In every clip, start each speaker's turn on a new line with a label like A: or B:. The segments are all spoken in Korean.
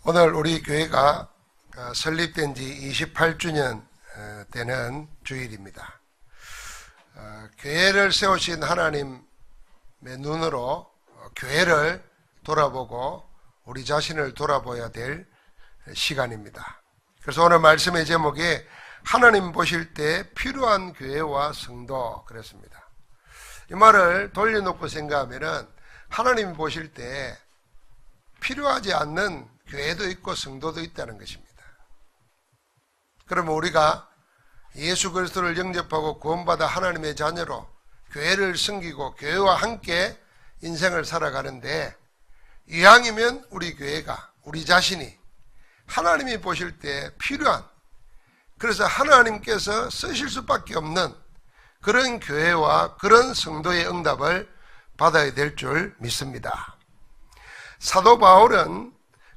A: 오늘 우리 교회가 설립된 지 28주년 되는 주일입니다. 교회를 세우신 하나님의 눈으로 교회를 돌아보고 우리 자신을 돌아봐야 될 시간입니다. 그래서 오늘 말씀의 제목이 하나님 보실 때 필요한 교회와 성도 그랬습니다. 이 말을 돌려놓고 생각하면은 하나님이 보실 때 필요하지 않는 교회도 있고 성도도 있다는 것입니다. 그러면 우리가 예수 그리스도를 영접하고 구원받아 하나님의 자녀로 교회를 섬기고 교회와 함께 인생을 살아가는데, 이왕이면 우리 교회가, 우리 자신이 하나님이 보실 때 필요한, 그래서 하나님께서 쓰실 수밖에 없는 그런 교회와 그런 성도의 응답을 받아야 될 줄 믿습니다. 사도 바울은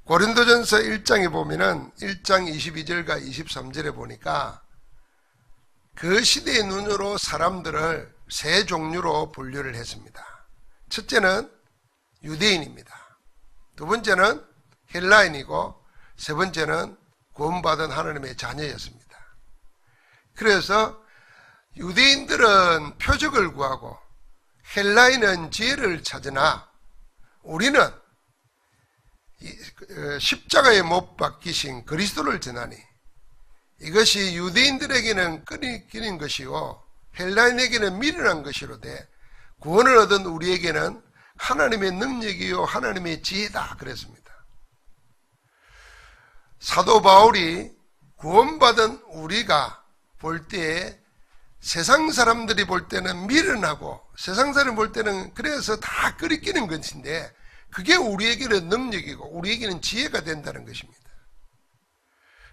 A: 고린도전서 1장에 보면은 1장 22절과 23절에 보니까 그 시대의 눈으로 사람들을 세 종류로 분류를 했습니다. 첫째는 유대인입니다. 두 번째는 헬라인이고 세 번째는 구원받은 하나님의 자녀였습니다. 그래서 유대인들은 표적을 구하고 헬라인은 지혜를 찾으나 우리는 십자가에 못 박히신 그리스도를 전하니 이것이 유대인들에게는 끈이 것이요 헬라인에게는 미련한 것이로되 구원을 얻은 우리에게는 하나님의 능력이요 하나님의 지혜다 그랬습니다. 사도 바울이 구원받은 우리가 볼 때에 세상 사람들이 볼 때는 미련하고 세상 사람이 볼 때는 그래서 다 끓이끼는 것인데, 그게 우리에게는 능력이고 우리에게는 지혜가 된다는 것입니다.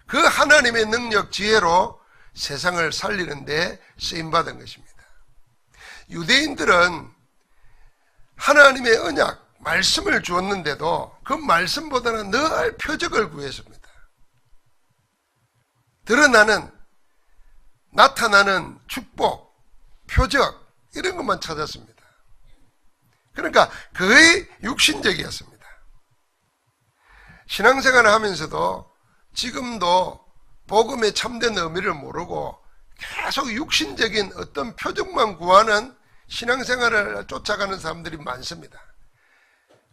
A: 그 하나님의 능력 지혜로 세상을 살리는데 쓰임받은 것입니다. 유대인들은 하나님의 언약 말씀을 주었는데도 그 말씀보다는 늘 표적을 구했습니다. 드러나는, 나타나는 축복, 표적 이런 것만 찾았습니다. 그러니까 거의 육신적이었습니다. 신앙생활을 하면서도 지금도 복음의 참된 의미를 모르고 계속 육신적인 어떤 표적만 구하는 신앙생활을 쫓아가는 사람들이 많습니다.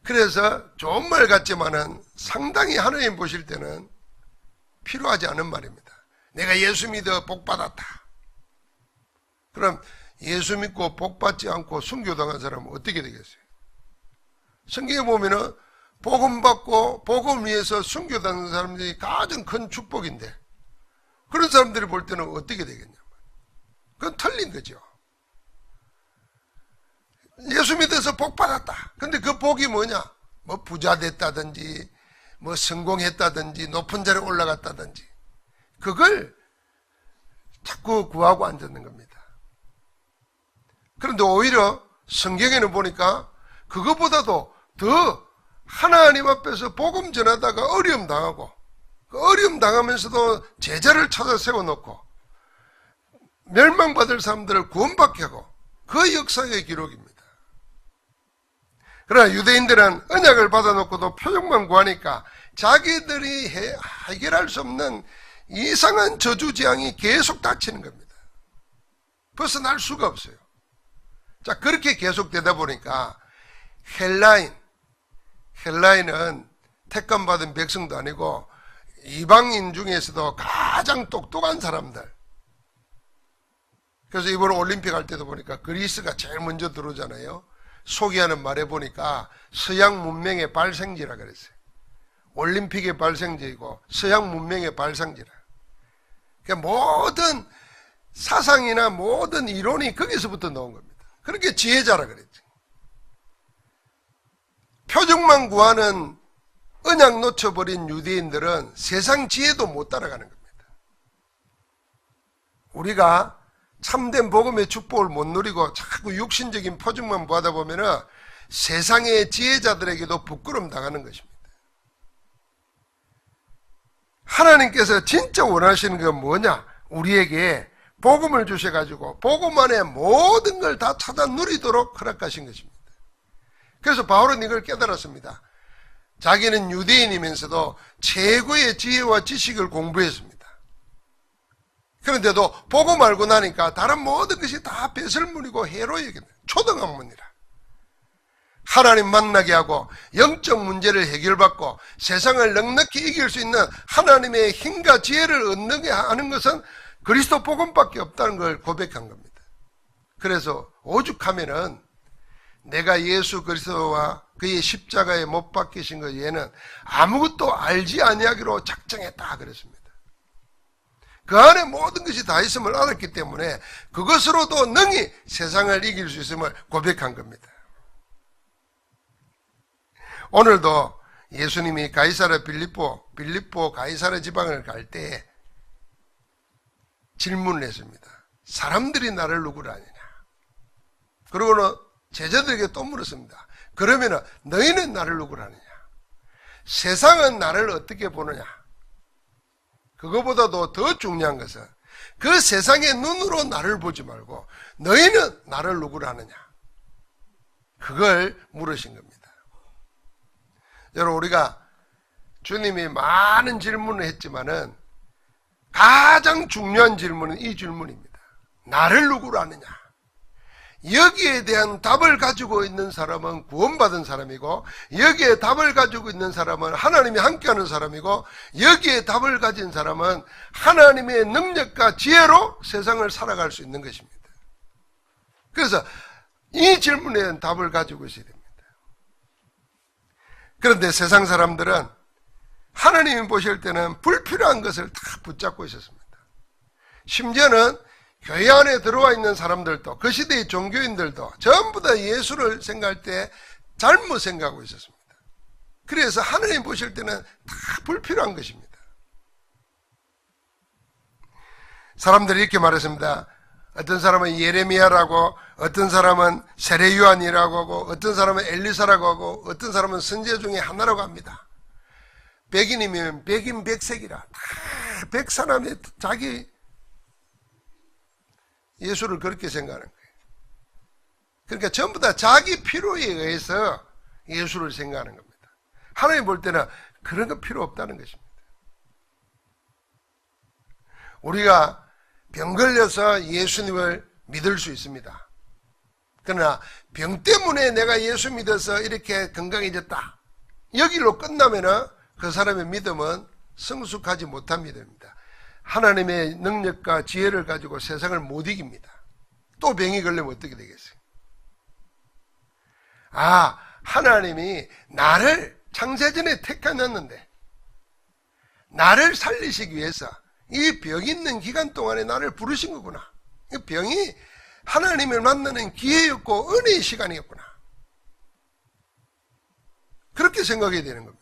A: 그래서 좋은 말 같지만은 상당히 하나님 보실 때는 필요하지 않은 말입니다. 내가 예수 믿어 복 받았다. 그럼 예수 믿고 복 받지 않고 순교당한 사람은 어떻게 되겠어요? 성경에 보면은 복음 받고 복음 위해서 순교당한 사람들이 가장 큰 축복인데, 그런 사람들이 볼 때는 어떻게 되겠냐? 그건 틀린 거죠. 예수 믿어서 복 받았다. 근데 그 복이 뭐냐? 뭐 부자 됐다든지, 뭐 성공했다든지, 높은 자리에 올라갔다든지, 그걸 자꾸 구하고 앉았는 겁니다. 그런데 오히려 성경에는 보니까 그것보다도 더 하나님 앞에서 복음 전하다가 어려움 당하고, 그 어려움 당하면서도 제자를 찾아 세워놓고 멸망받을 사람들을 구원받게 하고, 그 역사의 기록입니다. 그러나 유대인들은 언약을 받아놓고도 표적만 구하니까 자기들이 해결할 수 없는 이상한 저주재앙이 계속 닥치는 겁니다. 벗어날 수가 없어요. 자, 그렇게 계속 되다 보니까 헬라인은 택감받은 백성도 아니고 이방인 중에서도 가장 똑똑한 사람들. 그래서 이번 올림픽 할 때도 보니까 그리스가 제일 먼저 들어오잖아요. 소개하는 말에 보니까 서양 문명의 발생지라 그랬어요. 올림픽의 발생지이고 서양 문명의 발생지라. 그러니까 모든 사상이나 모든 이론이 거기서부터 나온 겁니다. 그렇게 지혜자라 그랬지. 표적만 구하는 언약 놓쳐버린 유대인들은 세상 지혜도 못 따라가는 겁니다. 우리가 참된 복음의 축복을 못 누리고 자꾸 육신적인 표적만 구하다 보면은 세상의 지혜자들에게도 부끄러움 당하는 것입니다. 하나님께서 진짜 원하시는 건 뭐냐? 우리에게 복음을 주셔가지고 복음 안에 모든 걸 다 찾아 누리도록 허락하신 것입니다. 그래서 바울은 이걸 깨달았습니다. 자기는 유대인이면서도 최고의 지혜와 지식을 공부했습니다. 그런데도 복음 알고 나니까 다른 모든 것이 다 배설물이고 해로 여기는 초등학문이라. 하나님 만나게 하고 영적 문제를 해결받고 세상을 넉넉히 이길 수 있는 하나님의 힘과 지혜를 얻게 하는 것은 그리스도 복음밖에 없다는 걸 고백한 겁니다. 그래서 오죽하면은 내가 예수 그리스도와 그의 십자가에 못 박히신 것 외에는 아무것도 알지 아니하기로 작정했다 그랬습니다. 그 안에 모든 것이 다 있음을 알았기 때문에 그것으로도 능히 세상을 이길 수 있음을 고백한 겁니다. 오늘도 예수님이 가이사랴 빌립보 가이사랴 지방을 갈 때 질문을 했습니다. 사람들이 나를 누구라 하느냐? 그러고는 제자들에게 또 물었습니다. 그러면 너희는 나를 누구라 하느냐? 세상은 나를 어떻게 보느냐? 그거보다도 더 중요한 것은 그 세상의 눈으로 나를 보지 말고 너희는 나를 누구라 하느냐? 그걸 물으신 겁니다. 여러분, 우리가 주님이 많은 질문을 했지만은 가장 중요한 질문은 이 질문입니다. 나를 누구로 아느냐? 여기에 대한 답을 가지고 있는 사람은 구원받은 사람이고, 여기에 답을 가지고 있는 사람은 하나님이 함께하는 사람이고, 여기에 답을 가진 사람은 하나님의 능력과 지혜로 세상을 살아갈 수 있는 것입니다. 그래서 이 질문에 대한 답을 가지고 있어야 됩니다. 그런데 세상 사람들은 하나님이 보실 때는 불필요한 것을 다 붙잡고 있었습니다. 심지어는 교회 안에 들어와 있는 사람들도, 그 시대의 종교인들도 전부 다 예수를 생각할 때 잘못 생각하고 있었습니다. 그래서 하나님 보실 때는 다 불필요한 것입니다. 사람들이 이렇게 말했습니다. 어떤 사람은 예레미야라고, 어떤 사람은 세례요한이라고 하고, 어떤 사람은 엘리사라고 하고, 어떤 사람은 선지자 중에 하나라고 합니다. 백인이면 백인 백색이라 다 백사람이 자기 예수를 그렇게 생각하는 거예요. 그러니까 전부 다 자기 필요에 의해서 예수를 생각하는 겁니다. 하나님 볼 때는 그런 거 필요 없다는 것입니다. 우리가 병 걸려서 예수님을 믿을 수 있습니다. 그러나 병 때문에 내가 예수 믿어서 이렇게 건강해졌다, 여기로 끝나면은 그 사람의 믿음은 성숙하지 못한 믿음입니다. 하나님의 능력과 지혜를 가지고 세상을 못 이깁니다. 또 병이 걸리면 어떻게 되겠어요? 하나님이 나를 창세전에 택해놨는데 나를 살리시기 위해서 이 병 있는 기간 동안에 나를 부르신 거구나. 이 병이 하나님을 만나는 기회였고 은혜의 시간이었구나. 그렇게 생각해야 되는 겁니다.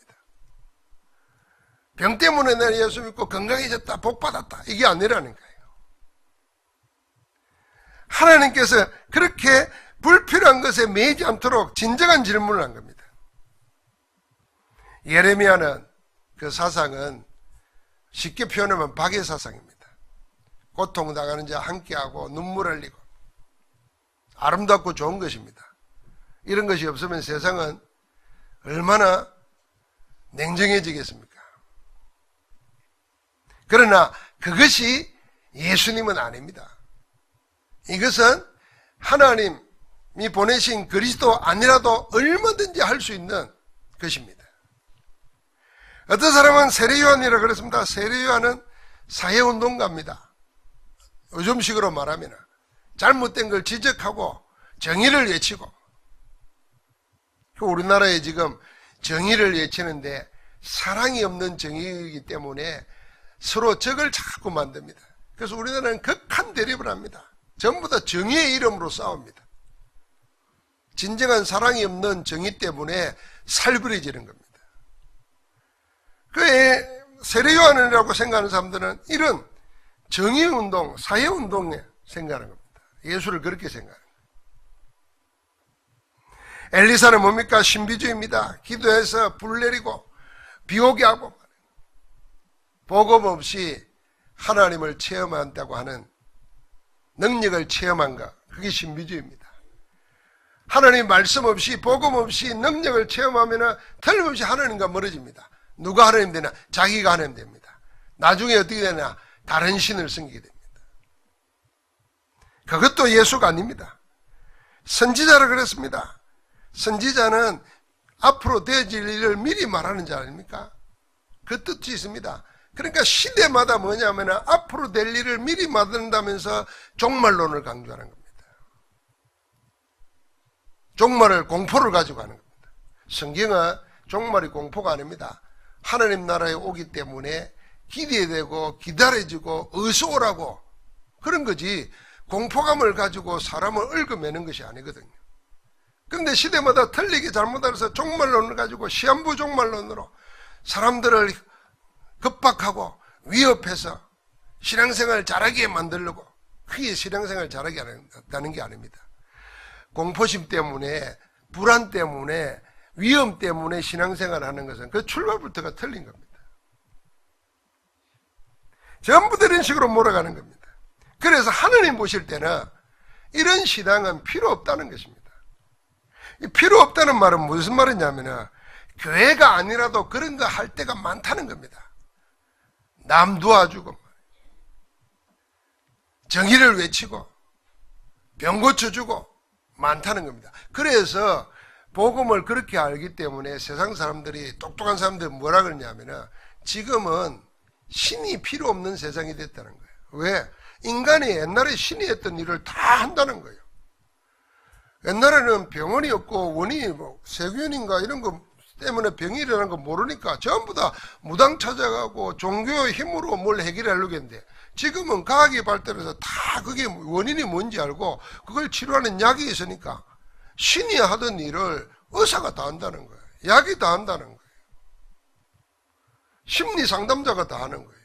A: 병 때문에 내가 예수 믿고 건강해졌다, 복받았다, 이게 아니라는 거예요. 하나님께서 그렇게 불필요한 것에 매이지 않도록 진정한 질문을 한 겁니다. 예레미야는 그 사상은 쉽게 표현하면 박해 사상입니다. 고통당하는 자 함께하고 눈물 흘리고 아름답고 좋은 것입니다. 이런 것이 없으면 세상은 얼마나 냉정해지겠습니까? 그러나 그것이 예수님은 아닙니다. 이것은 하나님이 보내신 그리스도 아니라도 얼마든지 할 수 있는 것입니다. 어떤 사람은 세례요한이라고 그랬습니다. 세례요한은 사회운동가입니다. 요즘식으로 말하면 잘못된 걸 지적하고 정의를 외치고, 우리나라에 지금 정의를 외치는데 사랑이 없는 정의이기 때문에 서로 적을 자꾸 만듭니다. 그래서 우리나라는 극한 대립을 합니다. 전부 다 정의의 이름으로 싸웁니다. 진정한 사랑이 없는 정의 때문에 살벌해지는 겁니다. 그 세례요한이라고 생각하는 사람들은 이런 정의운동, 사회운동에 생각하는 겁니다. 예수를 그렇게 생각하는 겁니다. 엘리사는 뭡니까? 신비주의입니다. 기도해서 불 내리고 비 오게 하고 복음 없이 하나님을 체험한다고 하는 능력을 체험한 것, 그게 신비주의입니다. 하나님 말씀 없이 복음 없이 능력을 체험하면 틀림없이 하나님과 멀어집니다. 누가 하나님 되나? 자기가 하나님 됩니다. 나중에 어떻게 되나? 다른 신을 섬기게 됩니다. 그것도 예수가 아닙니다. 선지자라 그랬습니다. 선지자는 앞으로 되어질 일을 미리 말하는 자 아닙니까? 그 뜻이 있습니다. 그러니까 시대마다 뭐냐면 앞으로 될 일을 미리 말한다면서 종말론을 강조하는 겁니다. 종말을 공포를 가지고 하는 겁니다. 성경은 종말이 공포가 아닙니다. 하나님 나라에 오기 때문에 기대되고 기다려지고 어서 오라고 그런 거지 공포감을 가지고 사람을 얽어매는 것이 아니거든요. 그런데 시대마다 틀리게 잘못 알아서 종말론을 가지고 시한부 종말론으로 사람들을 급박하고 위협해서 신앙생활을 잘하게 만들려고 그게 신앙생활을 잘하게 하는 게 아닙니다. 공포심 때문에 불안 때문에 위험 때문에 신앙생활을 하는 것은 그 출발부터가 틀린 겁니다. 전부 이런 식으로 몰아가는 겁니다. 그래서 하나님 보실 때는 이런 신앙은 필요 없다는 것입니다. 필요 없다는 말은 무슨 말이냐면 교회가 아니라도 그런 거 할 때가 많다는 겁니다. 남 도와주고 정의를 외치고 병 고쳐주고 많다는 겁니다. 그래서 복음을 그렇게 알기 때문에 세상 사람들이 똑똑한 사람들이 뭐라 그러냐면 지금은 신이 필요 없는 세상이 됐다는 거예요. 왜? 인간이 옛날에 신이 했던 일을 다 한다는 거예요. 옛날에는 병원이 없고 원인이 뭐 세균인가 이런 거 때문에 병이 일어나는 거 모르니까 전부 다 무당 찾아가고 종교의 힘으로 뭘 해결하려고 했는데 지금은 과학이 발달해서 다 그게 원인이 뭔지 알고 그걸 치료하는 약이 있으니까 신이 하던 일을 의사가 다 한다는 거예요. 약이 다 한다는 거예요. 심리 상담자가 다 하는 거예요.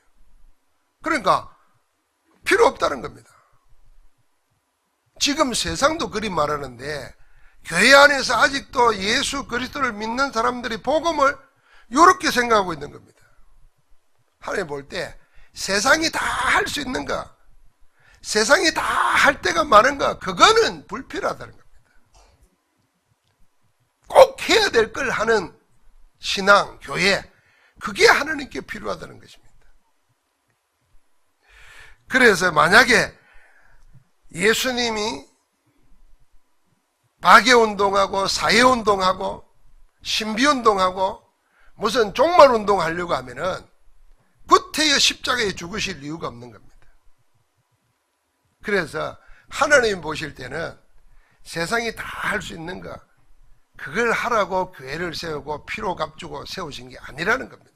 A: 그러니까 필요 없다는 겁니다. 지금 세상도 그리 말하는데 교회 안에서 아직도 예수 그리스도를 믿는 사람들이 복음을 이렇게 생각하고 있는 겁니다. 하나님 볼 때 세상이 다 할 수 있는가? 세상이 다 할 때가 많은가? 그거는 불필요하다는 겁니다. 꼭 해야 될 걸 하는 신앙, 교회, 그게 하나님께 필요하다는 것입니다. 그래서 만약에 예수님이 박해운동하고 사회운동하고 신비운동하고 무슨 종말운동 하려고 하면은 구태여 십자가에 죽으실 이유가 없는 겁니다. 그래서 하나님 보실 때는 세상이 다 할 수 있는 거 그걸 하라고 교회를 세우고 피로 값주고 세우신 게 아니라는 겁니다.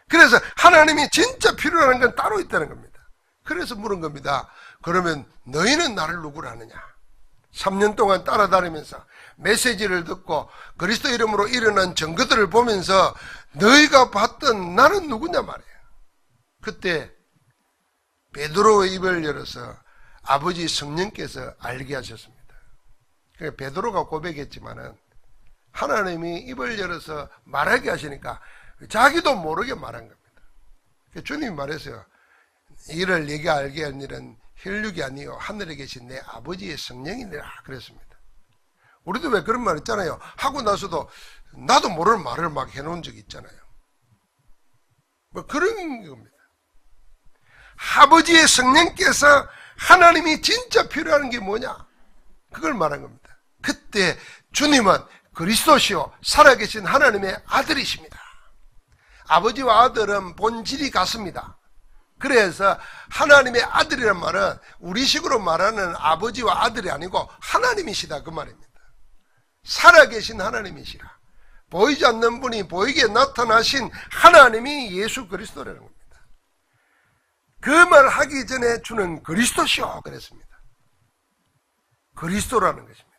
A: 그래서 하나님이 진짜 필요한 건 따로 있다는 겁니다. 그래서 물은 겁니다. 그러면 너희는 나를 누구로 하느냐? 3년 동안 따라다니면서 메시지를 듣고 그리스도 이름으로 일어난 증거들을 보면서 너희가 봤던 나는 누구냐 말이에요. 그때 베드로의 입을 열어서 아버지 성령께서 알게 하셨습니다. 그러니까 베드로가 고백했지만은 하나님이 입을 열어서 말하게 하시니까 자기도 모르게 말한 겁니다. 주님이 말했어요. 이를 네가 알게 한 일은 혈육이 아니요 하늘에 계신 내 아버지의 성령이니라 그랬습니다. 우리도 왜 그런 말 있잖아요. 하고 나서도 나도 모르는 말을 막 해놓은 적이 있잖아요. 뭐 그런 겁니다. 아버지의 성령께서 하나님이 진짜 필요한 게 뭐냐? 그걸 말한 겁니다. 그때 주님은 그리스도시요 살아계신 하나님의 아들이십니다. 아버지와 아들은 본질이 같습니다. 그래서 하나님의 아들이란 말은 우리식으로 말하는 아버지와 아들이 아니고 하나님이시다 그 말입니다. 살아계신 하나님이시라. 보이지 않는 분이 보이게 나타나신 하나님이 예수 그리스도라는 겁니다. 그 말 하기 전에 주는 그리스도시오 그랬습니다. 그리스도라는 것입니다.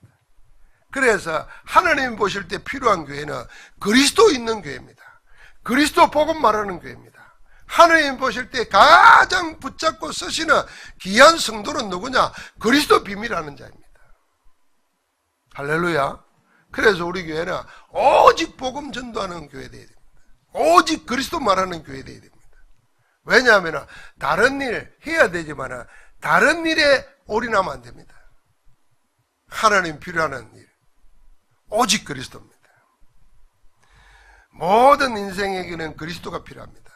A: 그래서 하나님 보실 때 필요한 교회는 그리스도 있는 교회입니다. 그리스도 복음 말하는 교회입니다. 하나님 보실 때 가장 붙잡고 쓰시는 귀한 성도는 누구냐? 그리스도 비밀하는 자입니다. 할렐루야. 그래서 우리 교회는 오직 복음 전도하는 교회 되어야 됩니다. 오직 그리스도 말하는 교회 되어야 됩니다. 왜냐하면 다른 일 해야 되지만 다른 일에 올인하면 안 됩니다. 하나님 필요한 일, 오직 그리스도입니다. 모든 인생에게는 그리스도가 필요합니다.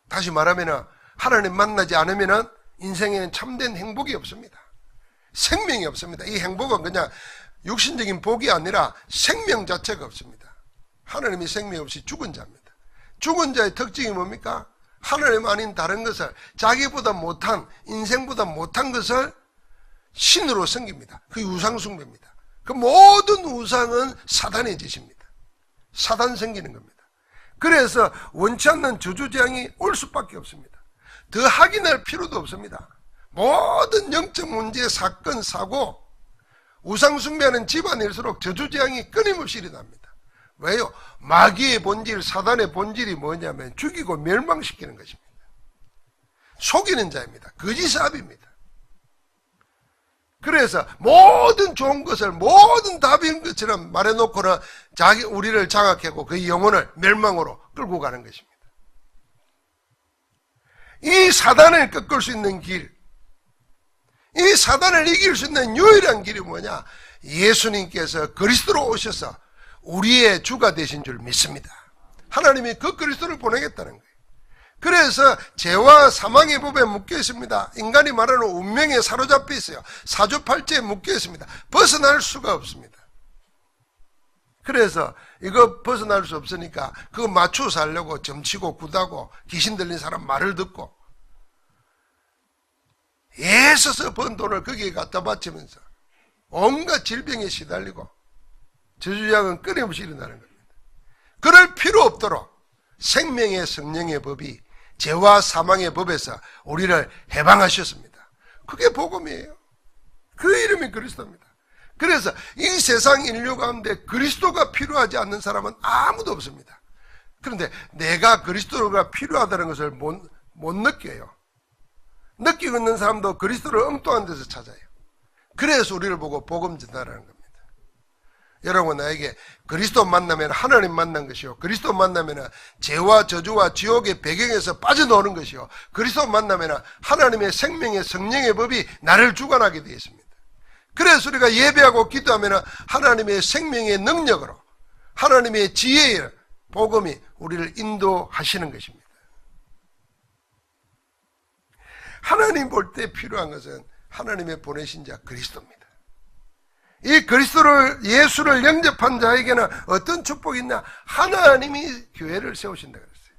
A: 다시 말하면 하나님 만나지 않으면 인생에는 참된 행복이 없습니다. 생명이 없습니다. 이 행복은 그냥 육신적인 복이 아니라 생명 자체가 없습니다. 하나님이 생명 없이 죽은 자입니다. 죽은 자의 특징이 뭡니까? 하나님 아닌 다른 것을, 자기보다 못한, 인생보다 못한 것을 신으로 섬깁니다. 그게 우상숭배입니다. 그 모든 우상은 사단의 짓입니다. 사단 섬기는 겁니다. 그래서 원치 않는 저주재앙이 올 수밖에 없습니다. 더 확인할 필요도 없습니다. 모든 영적 문제, 사건, 사고, 우상숭배하는 집안일수록 저주재앙이 끊임없이 일어납니다. 왜요? 마귀의 본질, 사단의 본질이 뭐냐면 죽이고 멸망시키는 것입니다. 속이는 자입니다. 거짓사업입니다. 그래서 모든 좋은 것을 모든 답인 것처럼 말해놓고는 우리를 장악하고 그 영혼을 멸망으로 끌고 가는 것입니다. 이 사단을 꺾을 수 있는 길, 이 사단을 이길 수 있는 유일한 길이 뭐냐? 예수님께서 그리스도로 오셔서 우리의 주가 되신 줄 믿습니다. 하나님이 그 그리스도를 보내겠다는 거예요. 그래서 죄와 사망의 법에 묶여 있습니다. 인간이 말하는 운명에 사로잡혀 있어요. 사주팔자에 묶여 있습니다. 벗어날 수가 없습니다. 그래서 이거 벗어날 수 없으니까 그거 맞추어 살려고 점치고 굿하고 귀신 들린 사람 말을 듣고 애써서 번 돈을 거기에 갖다 바치면서 온갖 질병에 시달리고 저주량은 끊임없이 일어나는 겁니다. 그럴 필요 없도록 생명의 성령의 법이 죄와 사망의 법에서 우리를 해방하셨습니다. 그게 복음이에요. 그 이름이 그리스도입니다. 그래서 이 세상 인류 가운데 그리스도가 필요하지 않는 사람은 아무도 없습니다. 그런데 내가 그리스도가 필요하다는 것을 못 느껴요. 느끼고 있는 사람도 그리스도를 엉뚱한 데서 찾아요. 그래서 우리를 보고 복음 전달하는 겁니다. 여러분, 나에게 그리스도 만나면 하나님 만난 것이요, 그리스도 만나면 죄와 저주와 지옥의 배경에서 빠져나오는 것이요, 그리스도 만나면 하나님의 생명의 성령의 법이 나를 주관하게 되어 있습니다. 그래서 우리가 예배하고 기도하면 하나님의 생명의 능력으로 하나님의 지혜의 복음이 우리를 인도하시는 것입니다. 하나님 볼 때 필요한 것은 하나님의 보내신 자 그리스도입니다. 이 그리스도를, 예수를 영접한 자에게는 어떤 축복이 있냐? 하나님이 교회를 세우신다 그랬어요.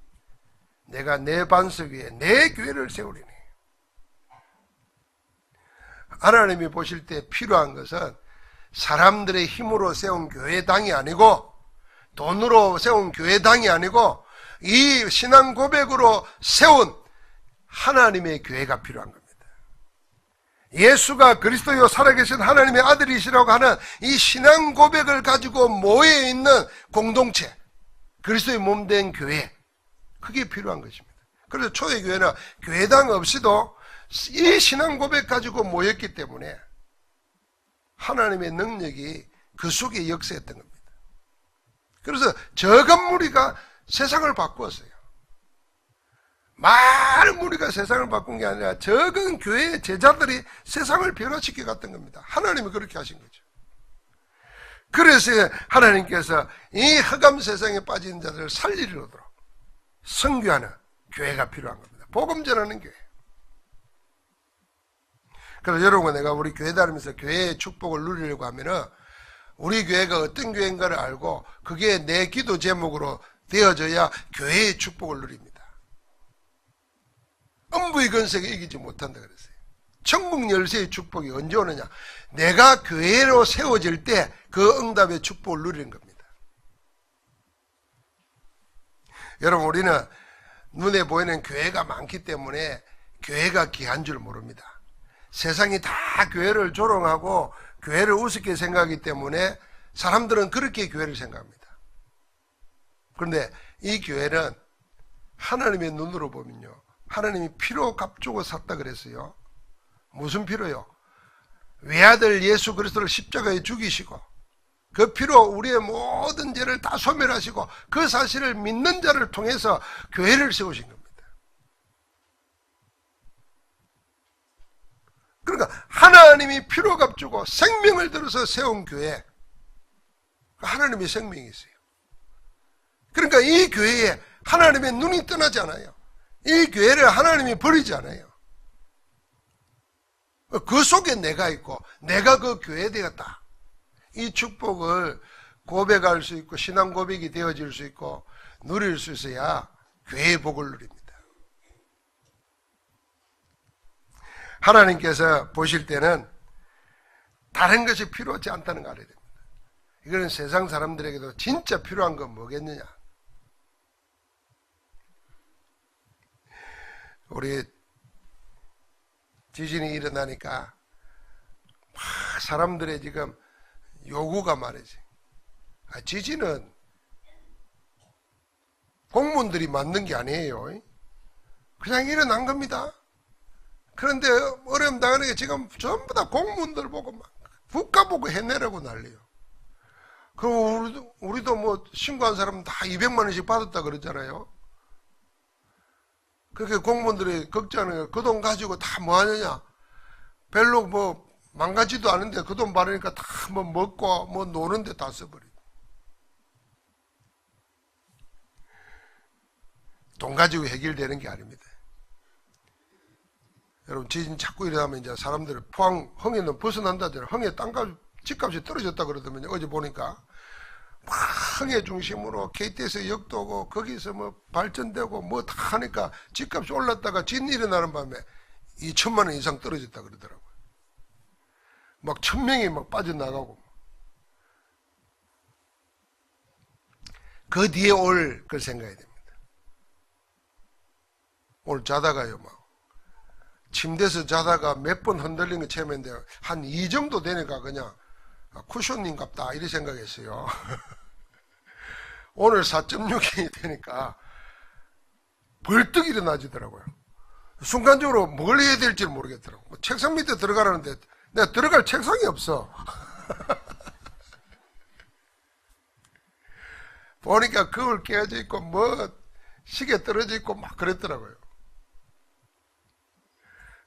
A: 내가 내 반석 위에 내 교회를 세우리니. 하나님이 보실 때 필요한 것은 사람들의 힘으로 세운 교회당이 아니고, 돈으로 세운 교회당이 아니고, 이 신앙 고백으로 세운 하나님의 교회가 필요한 겁니다. 예수가 그리스도요 살아계신 하나님의 아들이시라고 하는 이 신앙 고백을 가지고 모여있는 공동체, 그리스도의 몸된 교회, 그게 필요한 것입니다. 그래서 초대교회는 교회당 없이도 이 신앙 고백 가지고 모였기 때문에 하나님의 능력이 그 속에 역사했던 겁니다. 그래서 적은 무리가 세상을 바꾸었어요. 많은 무리가 세상을 바꾼 게 아니라 적은 교회의 제자들이 세상을 변화시켜 갔던 겁니다. 하나님이 그렇게 하신 거죠. 그래서 하나님께서 이 흑암 세상에 빠진 자들을 살리려도록 선교하는 교회가 필요한 겁니다. 복음 전하는 교회. 그래서 여러분, 내가 우리 교회 다니면서 교회의 축복을 누리려고 하면은 우리 교회가 어떤 교회인가를 알고 그게 내 기도 제목으로 되어져야 교회의 축복을 누립니다. 음부의 건색에 이기지 못한다 그랬어요. 천국 열쇠의 축복이 언제 오느냐? 내가 교회로 세워질 때 그 응답의 축복을 누리는 겁니다. 여러분, 우리는 눈에 보이는 교회가 많기 때문에 교회가 귀한 줄 모릅니다. 세상이 다 교회를 조롱하고 교회를 우습게 생각하기 때문에 사람들은 그렇게 교회를 생각합니다. 그런데 이 교회는 하나님의 눈으로 보면요, 하나님이 피로 값주고 샀다 그랬어요. 무슨 피로요? 외아들 예수 그리스도를 십자가에 죽이시고 그 피로 우리의 모든 죄를 다 소멸하시고 그 사실을 믿는 자를 통해서 교회를 세우신 겁니다. 그러니까 하나님이 피로 값주고 생명을 들어서 세운 교회, 하나님의 생명이 있어요. 그러니까 이 교회에 하나님의 눈이 떠나지 않아요. 이 교회를 하나님이 버리지 않아요. 그 속에 내가 있고 내가 그 교회 되었다. 이 축복을 고백할 수 있고 신앙 고백이 되어질 수 있고 누릴 수 있어야 교회의 복을 누립니다. 하나님께서 보실 때는 다른 것이 필요하지 않다는 걸 알아야 됩니다. 이거는 세상 사람들에게도 진짜 필요한 건 뭐겠느냐. 우리 지진이 일어나니까 막 사람들의 지금 요구가 말이지. 지진은 공무원들이 만든 게 아니에요. 그냥 일어난 겁니다. 그런데 어려움 당하는 게 지금 전부 다 공무원들 보고 막 국가 보고 해내라고 난리요. 그럼 우리도 뭐 신고한 사람은 다 200만 원씩 받았다 그러잖아요. 그렇게 공무원들이 걱정하는 거예요. 그 돈 가지고 다 뭐 하느냐. 별로 뭐 망가지도 않은데 그 돈 받으니까 다 뭐 먹고 뭐 노는데 다 써버리고. 돈 가지고 해결되는 게 아닙니다. 여러분 지진 자꾸 일어나면 이제 사람들이 포항 흥에는 벗어난다잖아요. 흥에 땅값 집값이 떨어졌다 그러더만요. 어제 보니까 막 흥에 중심으로 KTX 역도 오고 거기서 뭐 발전되고 뭐 다 하니까 집값이 올랐다가 지진 일어나는 밤에 2천만 원 이상 떨어졌다 그러더라고요. 막 1,000명이 막 빠져나가고. 그 뒤에 올 걸 생각해야 됩니다. 오늘 자다가요 막 침대에서 자다가 몇 번 흔들린 거 체험했는데 한 2 정도 되니까 그냥 쿠션님 같다 이렇게 생각했어요. 오늘 4.6이 되니까 벌떡 일어나지더라고요. 순간적으로 뭘 해야 될지 모르겠더라고요. 책상 밑에 들어가라는데 내가 들어갈 책상이 없어. 보니까 거울 깨어져 있고 뭐 시계 떨어져 있고 막 그랬더라고요.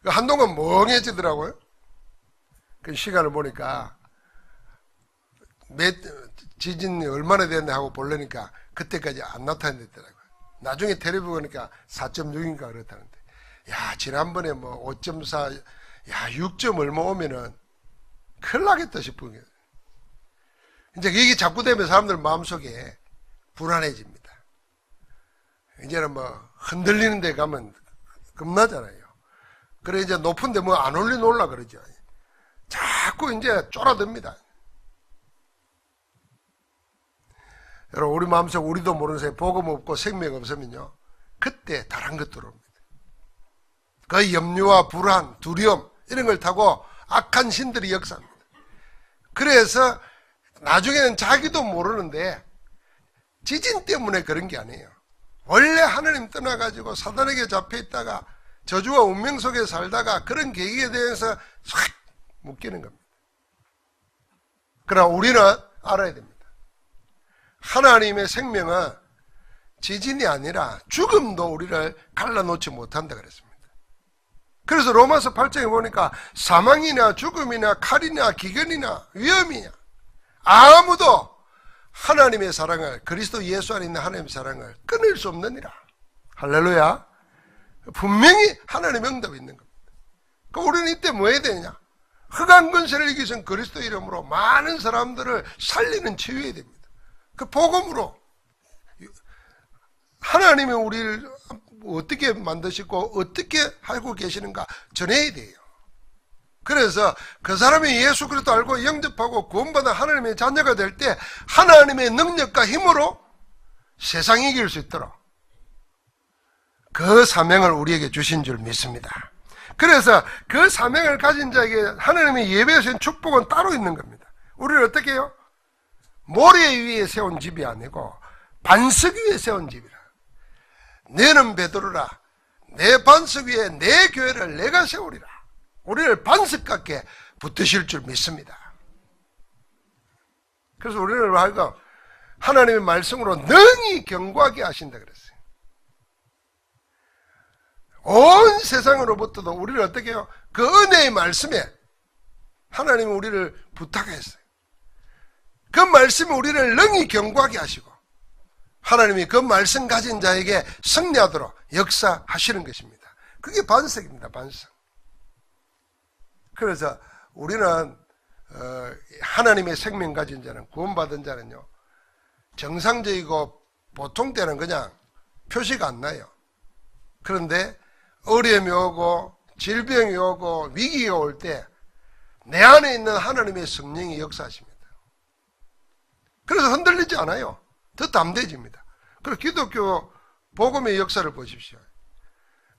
A: 한동안 멍해지더라고요. 그 시간을 보니까 지진이 얼마나 됐나 하고 보려니까 그때까지 안 나타났더라고요. 나중에 텔레비 보니까 4.6인가 그렇다는데, 야 지난번에 뭐 5.4, 야 6점 얼마 오면은 큰일 나겠다 싶은 거예요. 이제 이게 자꾸 되면 사람들 마음속에 불안해집니다. 이제는 뭐 흔들리는 데 가면 겁나잖아요. 그래 이제 높은데 뭐 안 올려놓으려 그러죠. 자꾸 이제 쫄아듭니다. 여러분 우리 마음속 우리도 모르는 사이에 복음 없고 생명 없으면요 그때 다른 것 들어옵니다. 그 염려와 불안, 두려움 이런 걸 타고 악한 신들이 역사합니다. 그래서 나중에는 자기도 모르는데 지진 때문에 그런 게 아니에요. 원래 하나님 떠나가지고 사단에게 잡혀있다가 저주와 운명 속에 살다가 그런 계기에 대해서 싹 묶이는 겁니다. 그러나 우리는 알아야 됩니다. 하나님의 생명은 지진이 아니라 죽음도 우리를 갈라놓지 못한다 그랬습니다. 그래서 로마서 8장에 보니까 사망이나 죽음이나 칼이나 기근이나 위험이냐 아무도 하나님의 사랑을, 그리스도 예수 안에 있는 하나님의 사랑을 끊을 수 없느니라. 할렐루야. 분명히 하나님의 응답이 있는 겁니다. 그러니까 우리는 이때 뭐 해야 되느냐? 흑암 권세를 이기신 그리스도 이름으로 많은 사람들을 살리는 치유해야 됩니다. 그 복음으로 하나님이 우리를 어떻게 만드시고 어떻게 하고 계시는가 전해야 돼요. 그래서 그 사람이 예수 그리스도 알고 영접하고 구원받아 하나님의 자녀가 될 때 하나님의 능력과 힘으로 세상 이길 수 있도록 그 사명을 우리에게 주신 줄 믿습니다. 그래서 그 사명을 가진 자에게 하나님의 예배하신 축복은 따로 있는 겁니다. 우리는 어떻게 해요? 모래 위에 세운 집이 아니고 반석 위에 세운 집이라. 너는 베드로라, 내 반석 위에 내 교회를 내가 세우리라. 우리를 반석 같게 붙드실 줄 믿습니다. 그래서 우리는 하여금 하나님의 말씀으로 능히 견고하게 하신다 그랬어요. 온 세상으로부터도 우리를 어떻게 해요? 그 은혜의 말씀에 하나님은 우리를 부탁했어요. 그 말씀이 우리를 능히 견고하게 하시고 하나님이 그 말씀 가진 자에게 승리하도록 역사하시는 것입니다. 그게 반석입니다. 반석. 그래서 우리는 하나님의 생명 가진 자는, 구원받은 자는요, 정상적이고 보통 때는 그냥 표시가 안 나요. 그런데 어려움이 오고 질병이 오고 위기가 올 때 내 안에 있는 하나님의 성령이 역사하십니다. 그래서 흔들리지 않아요. 더 담대해집니다. 그리고 기독교 복음의 역사를 보십시오.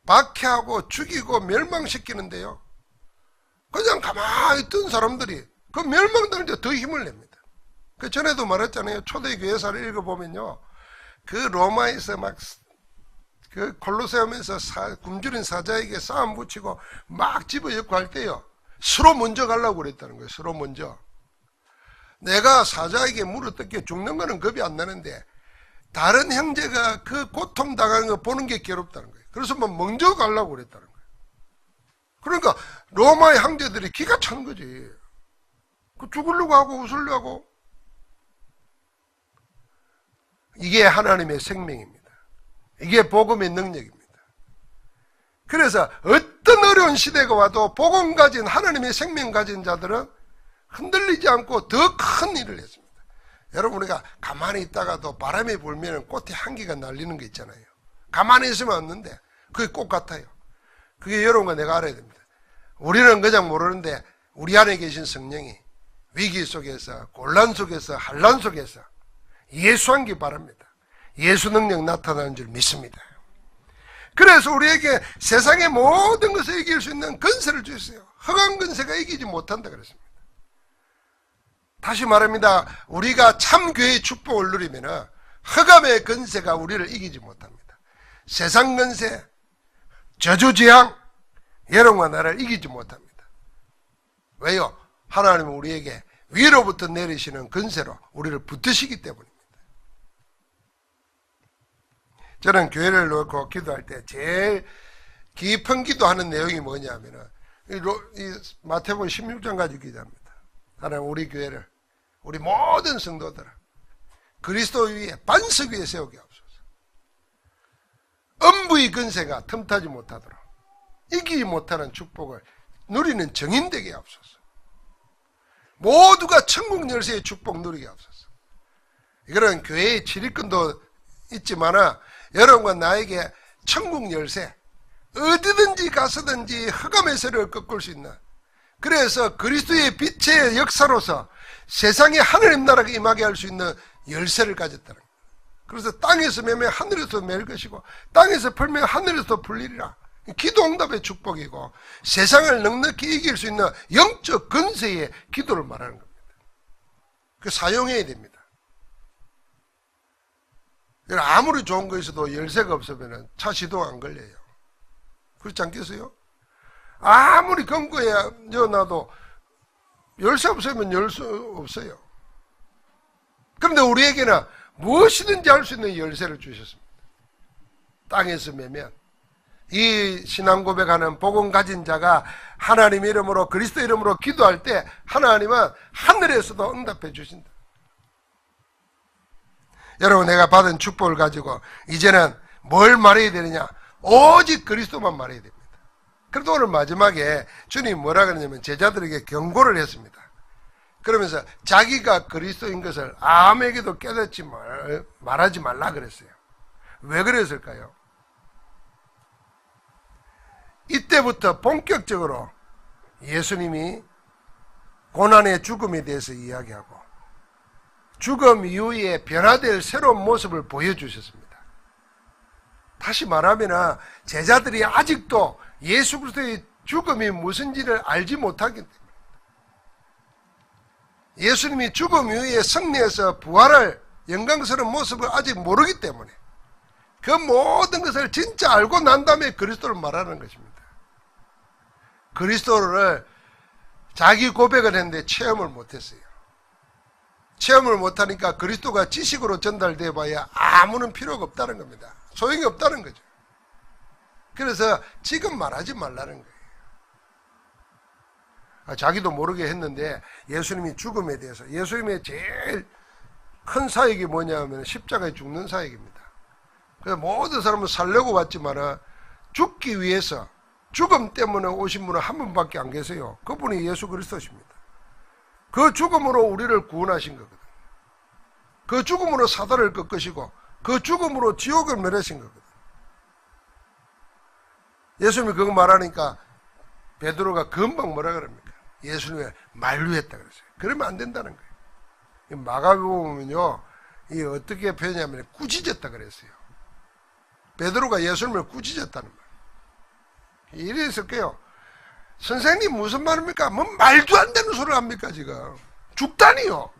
A: 박해하고 죽이고 멸망시키는데요, 그냥 가만히 있던 사람들이 그 멸망당할 때 더 힘을 냅니다. 그 전에도 말했잖아요. 초대교회사를 읽어보면요, 그 로마에서 막 그 콜로세움에서 굶주린 사자에게 싸움 붙이고 막 집어넣고 할 때요, 서로 먼저 가려고 그랬다는 거예요. 서로 먼저. 내가 사자에게 물어뜯겨 죽는 거는 겁이 안 나는데 다른 형제가 그 고통당하는 거 보는 게 괴롭다는 거예요. 그래서 뭐 먼저 가려고 그랬다는 거예요. 그러니까 로마의 형제들이 기가 차는 거지. 그 죽으려고 하고 웃으려고 하고. 이게 하나님의 생명입니다. 이게 복음의 능력입니다. 그래서 어떤 어려운 시대가 와도 복음 가진, 하나님의 생명 가진 자들은 흔들리지 않고 더 큰 일을 했습니다. 여러분, 우리가 가만히 있다가도 바람이 불면 꽃에 향기가 날리는 거 있잖아요. 가만히 있으면 없는데 그게 꽃 같아요. 그게 여러분과 내가 알아야 됩니다. 우리는 그냥 모르는데 우리 안에 계신 성령이 위기 속에서, 곤란 속에서, 환난 속에서 예수하기 바랍니다. 예수 능력 나타나는 줄 믿습니다. 그래서 우리에게 세상의 모든 것을 이길 수 있는 권세를 주셨어요. 흑암 권세가 이기지 못한다 그랬습니다. 다시 말합니다. 우리가 참 교회의 축복을 누리면 흑암의 권세가 우리를 이기지 못합니다. 세상 권세, 저주재앙, 여러분과 나를 이기지 못합니다. 왜요? 하나님은 우리에게 위로부터 내리시는 권세로 우리를 붙드시기 때문입니다. 저는 교회를 놓고 기도할 때 제일 깊은 기도하는 내용이 뭐냐면 이 마태복음 16장 가지고 기도합니다. 하나님, 우리 교회를, 우리 모든 성도들을 그리스도 위에, 반석 위에 세우게 하옵소서. 음부의 근세가 틈타지 못하도록 이기지 못하는 축복을 누리는 정인 되게 하옵소서. 모두가 천국 열쇠의 축복 누리게 하옵소서. 이거는 교회의 지리권도 있지만 여러분과 나에게 천국 열쇠, 어디든지 가서든지 흑암의 세력을 꺾을 수 있는, 그래서 그리스도의 빛의 역사로서 세상에 하나님 나라가 임하게 할 수 있는 열쇠를 가졌다는 거예요. 그래서 땅에서 매면 하늘에서 맬 것이고 땅에서 풀면 하늘에서 풀리리라. 기도 응답의 축복이고 세상을 넉넉히 이길 수 있는 영적 권세의 기도를 말하는 겁니다. 그 사용해야 됩니다. 아무리 좋은 거 있어도 열쇠가 없으면 차 시동 안 걸려요. 그렇지 않겠어요? 아무리 금고에 넣어놔도 열쇠 없으면 열 수 없어요. 그런데 우리에게는 무엇이든지 할 수 있는 열쇠를 주셨습니다. 땅에서 매면 이 신앙 고백하는 복음 가진 자가 하나님 이름으로, 그리스도 이름으로 기도할 때 하나님은 하늘에서도 응답해 주신다. 여러분, 내가 받은 축복을 가지고 이제는 뭘 말해야 되느냐? 오직 그리스도만 말해야 됩니다. 그래도 오늘 마지막에 주님이 뭐라 그러냐면 제자들에게 경고를 했습니다. 그러면서 자기가 그리스도인 것을 아무에게도 깨닫지 말하지 말라 그랬어요. 왜 그랬을까요? 이때부터 본격적으로 예수님이 고난의 죽음에 대해서 이야기하고 죽음 이후에 변화될 새로운 모습을 보여주셨습니다. 다시 말하면 제자들이 아직도 예수 그리스도의 죽음이 무슨지를 알지 못하기 때문에, 예수님이 죽음 이후에 승리해서 부활할 영광스러운 모습을 아직 모르기 때문에 그 모든 것을 진짜 알고 난 다음에 그리스도를 말하는 것입니다. 그리스도를 자기 고백을 했는데 체험을 못했어요. 체험을 못하니까 그리스도가 지식으로 전달돼 봐야 아무런 필요가 없다는 겁니다. 소용이 없다는 거죠. 그래서 지금 말하지 말라는 거예요. 자기도 모르게 했는데 예수님이 죽음에 대해서, 예수님의 제일 큰 사역이 뭐냐면 십자가에 죽는 사역입니다. 그래서 모든 사람은 살려고 왔지만 죽기 위해서, 죽음 때문에 오신 분은 한 분밖에 안 계세요. 그분이 예수 그리스도십니다. 그 죽음으로 우리를 구원하신 거거든요. 그 죽음으로 사단을 꺾으시고 그 죽음으로 지옥을 멸하신 거거든요. 예수님이 그거 말하니까 베드로가 금방 뭐라 그럽니까? 예수님을 만류했다 그랬어요. 그러면 안 된다는 거예요. 마가복음은요, 이 어떻게 표현하냐면 꾸짖었다 그랬어요. 베드로가 예수님을 꾸짖었다는 말이에요. 이랬을게요. 선생님 무슨 말입니까? 뭐 말도 안 되는 소리를 합니까 지금? 죽다니요.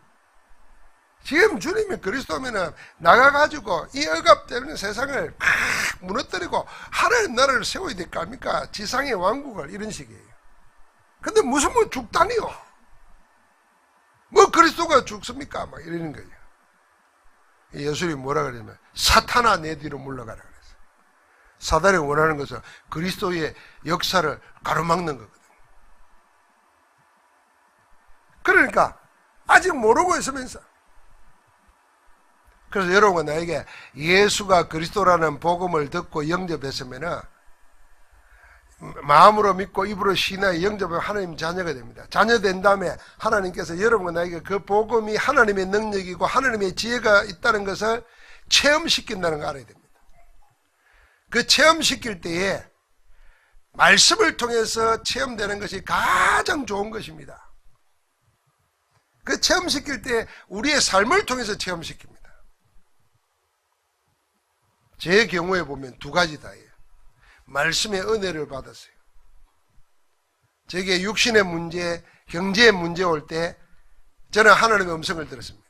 A: 지금 주님이 그리스도면은 나가가지고 이 억압되는 세상을 무너뜨리고 하나님 나라를 세워야 될 거 아닙니까? 지상의 왕국을, 이런 식이에요. 근데 무슨 뭐 죽다니요? 뭐 그리스도가 죽습니까? 막 이러는 거예요. 예수님이 뭐라 그러냐면 사탄아 내 뒤로 물러가라 그랬어요. 사단이 원하는 것은 그리스도의 역사를 가로막는 거거든요. 그러니까 아직 모르고 있으면서, 그래서 여러분과 나에게 예수가 그리스도라는 복음을 듣고 영접했으면은 마음으로 믿고 입으로 신하에 영접하면 하나님 자녀가 됩니다. 자녀 된 다음에 하나님께서 여러분과 나에게 그 복음이 하나님의 능력이고 하나님의 지혜가 있다는 것을 체험시킨다는 걸 알아야 됩니다. 그 체험시킬 때에 말씀을 통해서 체험되는 것이 가장 좋은 것입니다. 그 체험시킬 때 우리의 삶을 통해서 체험시킵니다. 제 경우에 보면 두 가지 다예요. 말씀의 은혜를 받았어요. 제게 육신의 문제, 경제의 문제 올 때 저는 하나님의 음성을 들었습니다.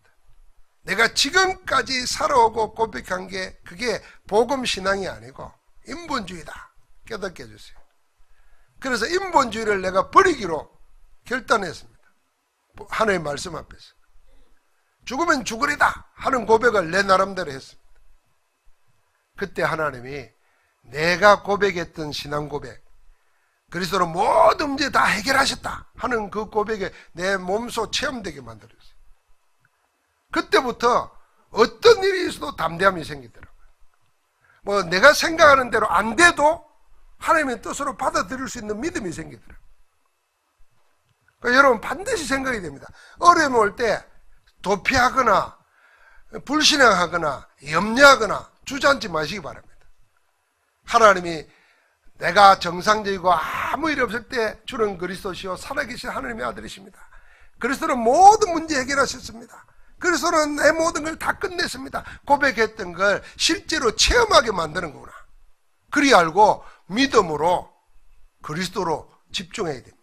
A: 내가 지금까지 살아오고 고백한 게 그게 복음 신앙이 아니고 인본주의다 깨닫게 해주세요. 그래서 인본주의를 내가 버리기로 결단했습니다. 하나님의 말씀 앞에서 죽으면 죽으리다 하는 고백을 내 나름대로 했습니다. 그때 하나님이 내가 고백했던 신앙 고백, 그리스도로 모든 문제 다 해결하셨다 하는 그 고백에 내 몸소 체험되게 만들었어요. 그때부터 어떤 일이 있어도 담대함이 생기더라고요. 뭐 내가 생각하는 대로 안 돼도 하나님의 뜻으로 받아들일 수 있는 믿음이 생기더라고요. 그러니까 여러분 반드시 생각이 됩니다. 어려움 올 때 도피하거나 불신앙하거나 염려하거나 주저앉지 마시기 바랍니다. 하나님이 내가 정상적이고 아무 일 없을 때 주는 그리스도시요 살아계신 하나님의 아들이십니다. 그리스도는 모든 문제 해결하셨습니다. 그리스도는 내 모든 걸 다 끝냈습니다. 고백했던 걸 실제로 체험하게 만드는 거구나. 그리 알고 믿음으로 그리스도로 집중해야 됩니다.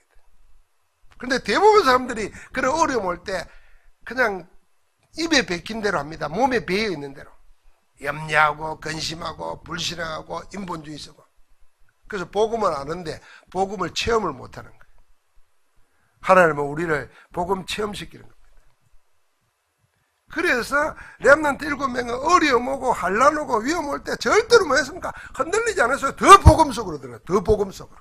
A: 그런데 대부분 사람들이 그런 어려움 올 때 그냥 입에 베낀 대로 합니다. 몸에 배어 있는 대로. 염려하고 근심하고 불신앙하고 인본주의 쓰고. 그래서 복음을 아는데 복음을 체험을 못하는 거예요. 하나님은 우리를 복음 체험시키는 겁니다. 그래서 렘넌트 7명은 어려움 오고 환난 오고 위험 올 때 절대로 뭐 했습니까? 흔들리지 않았어요. 더 복음 속으로 들어가요. 더 복음 속으로.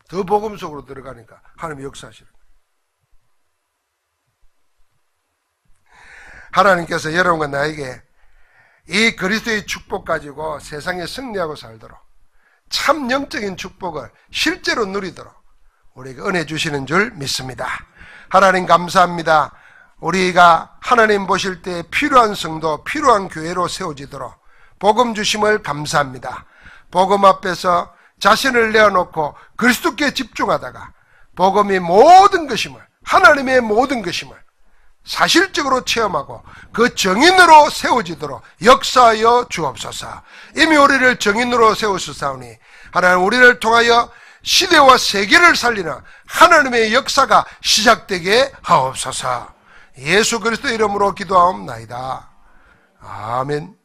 A: 더 복음 속으로 들어가니까 하나님이 역사하시는 거예요. 하나님께서 여러분과 나에게 이 그리스도의 축복 가지고 세상에 승리하고 살도록 참 영적인 축복을 실제로 누리도록 우리에게 은혜 주시는 줄 믿습니다. 하나님 감사합니다. 우리가 하나님 보실 때 필요한 성도, 필요한 교회로 세워지도록 복음 주심을 감사합니다. 복음 앞에서 자신을 내어놓고 그리스도께 집중하다가 복음이 모든 것임을, 하나님의 모든 것임을 사실적으로 체험하고 그 정인으로 세워지도록 역사하여 주옵소서. 이미 우리를 정인으로 세우셨사오니 하나님 우리를 통하여 시대와 세계를 살리는 하나님의 역사가 시작되게 하옵소서. 예수 그리스도 이름으로 기도하옵나이다. 아멘.